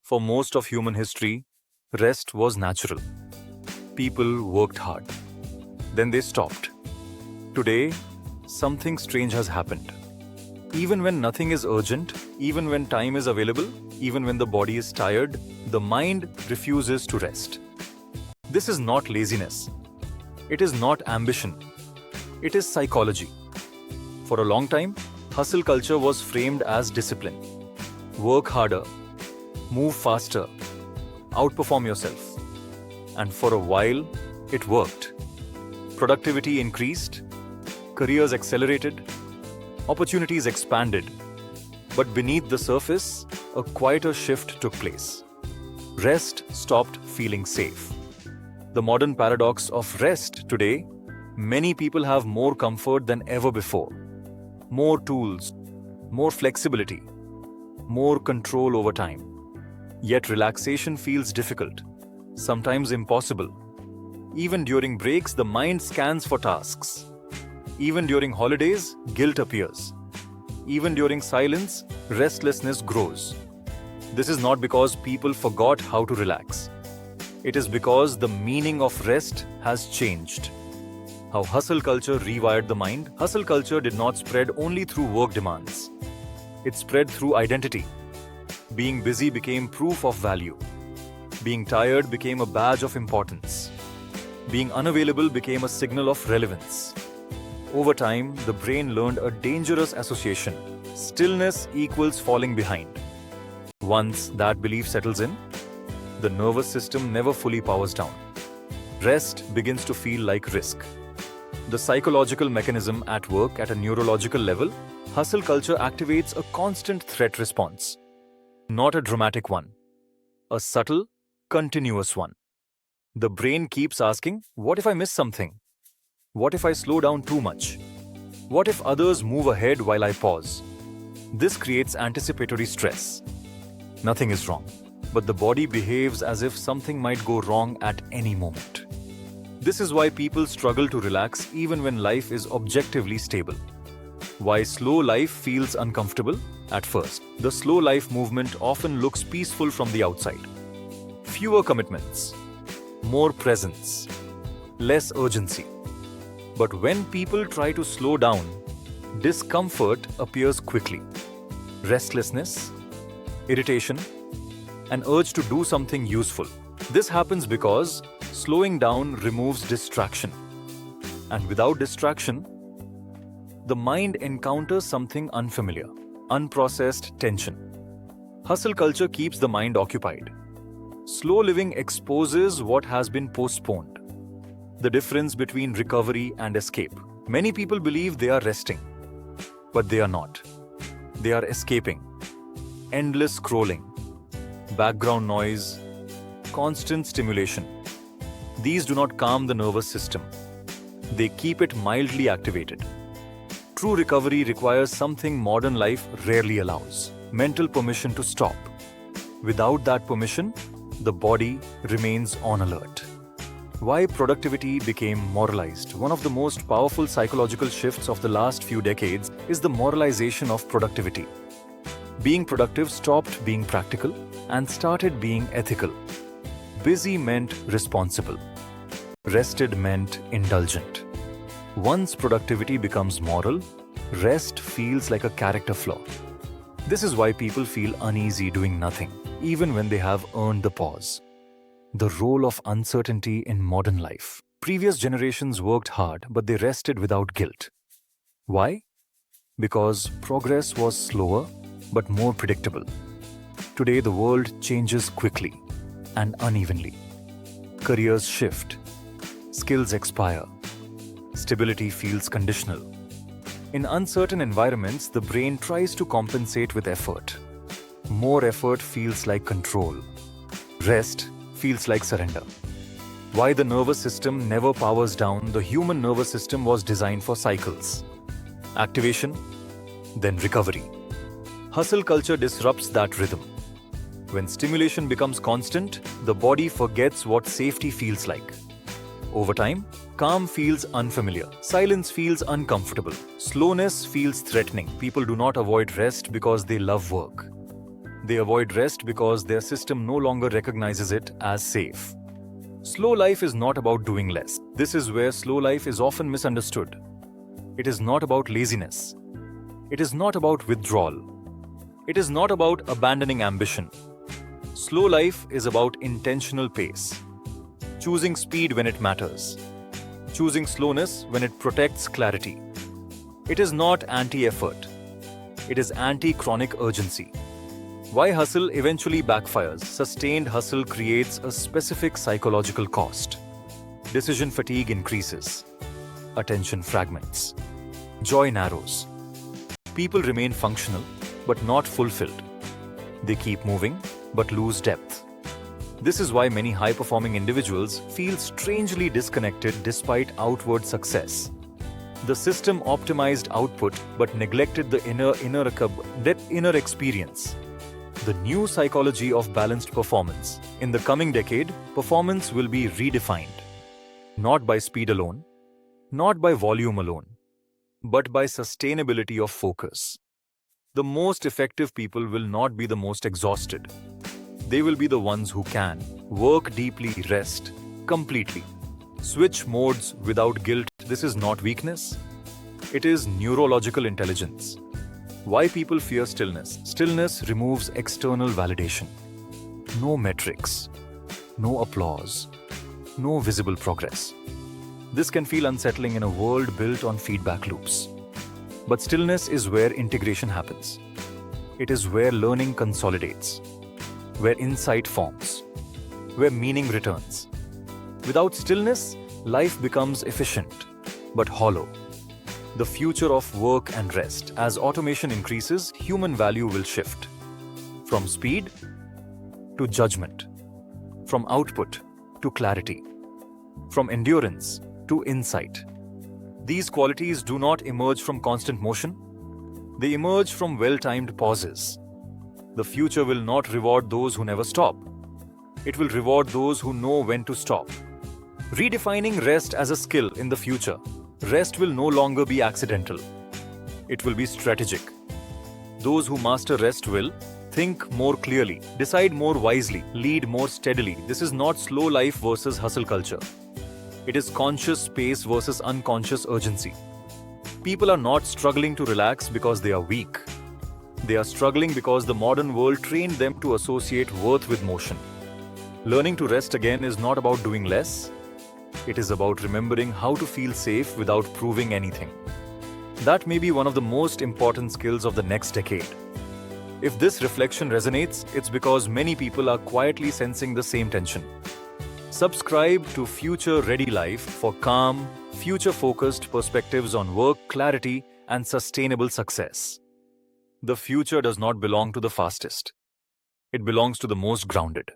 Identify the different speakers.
Speaker 1: For most of human history, rest was natural. People worked hard. Then they stopped. Today, something strange has happened. Even when nothing is urgent, even when time is available, even when the body is tired, the mind refuses to rest. This is not laziness. It is not ambition. It is psychology. For a long time, hustle culture was framed as discipline. Work harder, move faster, outperform yourself. And for a while, it worked. Productivity increased, careers accelerated, opportunities expanded. But beneath the surface, a quieter shift took place. Rest stopped feeling safe. The modern paradox of rest today, many people have more comfort than ever before. More tools, more flexibility, more control over time. Yet relaxation feels difficult, sometimes impossible. Even during breaks, the mind scans for tasks. Even during holidays, guilt appears. Even during silence, restlessness grows. This is not because people forgot how to relax. It is because the meaning of rest has changed. How hustle culture rewired the mind. Hustle culture did not spread only through work demands. It spread through identity. Being busy became proof of value. Being tired became a badge of importance. Being unavailable became a signal of relevance. Over time, the brain learned a dangerous association. Stillness equals falling behind. Once that belief settles in, the nervous system never fully powers down. Rest begins to feel like risk. The psychological mechanism at work at a neurological level, hustle culture activates a constant threat response. Not a dramatic one, a subtle, continuous one. The brain keeps asking, what if I miss something? What if I slow down too much? What if others move ahead while I pause? This creates anticipatory stress. Nothing is wrong, but the body behaves as if something might go wrong at any moment. This is why people struggle to relax even when life is objectively stable. Why slow life feels uncomfortable at first. The slow life movement often looks peaceful from the outside. Fewer commitments, more presence, less urgency. But when people try to slow down, discomfort appears quickly. Restlessness, irritation, an urge to do something useful. This happens because slowing down removes distraction. And without distraction, the mind encounters something unfamiliar, unprocessed tension. Hustle culture keeps the mind occupied. Slow living exposes what has been postponed. The difference between recovery and escape. Many people believe they are resting, but they are not. They are escaping. Endless scrolling, background noise, constant stimulation. These do not calm the nervous system. They keep it mildly activated. True recovery requires something modern life rarely allows: mental permission to stop. Without that permission, the body remains on alert. Why productivity became moralized. One of the most powerful psychological shifts of the last few decades is the moralization of productivity. Being productive stopped being practical and started being ethical. Busy meant responsible. Rested meant indulgent. Once productivity becomes moral, rest feels like a character flaw. This is why people feel uneasy doing nothing, even when they have earned the pause. The role of uncertainty in modern life. Previous generations worked hard, but they rested without guilt. Why? Because progress was slower, but more predictable. Today, the world changes quickly and unevenly. Careers shift. Skills expire. Stability feels conditional. In uncertain environments, the brain tries to compensate with effort. More effort feels like control. Rest feels like surrender. Why the nervous system never powers down. The human nervous system was designed for cycles. Activation, then recovery. Hustle culture disrupts that rhythm. When stimulation becomes constant, the body forgets what safety feels like. Over time, calm feels unfamiliar. Silence feels uncomfortable. Slowness feels threatening. People do not avoid rest because they love work. They avoid rest because their system no longer recognizes it as safe. Slow life is not about doing less. This is where slow life is often misunderstood. It is not about laziness. It is not about withdrawal. It is not about abandoning ambition. Slow life is about intentional pace. Choosing speed when it matters. Choosing slowness when it protects clarity. It is not anti-effort. It is anti-chronic urgency. Why hustle eventually backfires? Sustained hustle creates a specific psychological cost. Decision fatigue increases. Attention fragments. Joy narrows. People remain functional, but not fulfilled. They keep moving, but lose depth. This is why many high-performing individuals feel strangely disconnected despite outward success. The system optimized output but neglected the inner experience. The new psychology of balanced performance. In the coming decade, performance will be redefined. Not by speed alone, not by volume alone, but by sustainability of focus. The most effective people will not be the most exhausted. They will be the ones who can work deeply, rest completely, switch modes without guilt. This is not weakness. It is neurological intelligence. Why people fear stillness? Stillness removes external validation. No metrics, no applause, no visible progress. This can feel unsettling in a world built on feedback loops. But stillness is where integration happens. It is where learning consolidates, where insight forms, where meaning returns. Without stillness, life becomes efficient, but hollow. The future of work and rest. As automation increases, human value will shift. From speed to judgment. From output to clarity. From endurance to insight. These qualities do not emerge from constant motion. They emerge from well-timed pauses. The future will not reward those who never stop. It will reward those who know when to stop. Redefining rest as a skill in the future. Rest will no longer be accidental. It will be strategic. Those who master rest will think more clearly, decide more wisely, lead more steadily. This is not slow life versus hustle culture. It is conscious pace versus unconscious urgency. People are not struggling to relax because they are weak. They are struggling because the modern world trained them to associate worth with motion. Learning to rest again is not about doing less. It is about remembering how to feel safe without proving anything. That may be one of the most important skills of the next decade. If this reflection resonates, it's because many people are quietly sensing the same tension. Subscribe to Future Ready Life for calm, future-focused perspectives on work, clarity, and sustainable success. The future does not belong to the fastest. It belongs to the most grounded.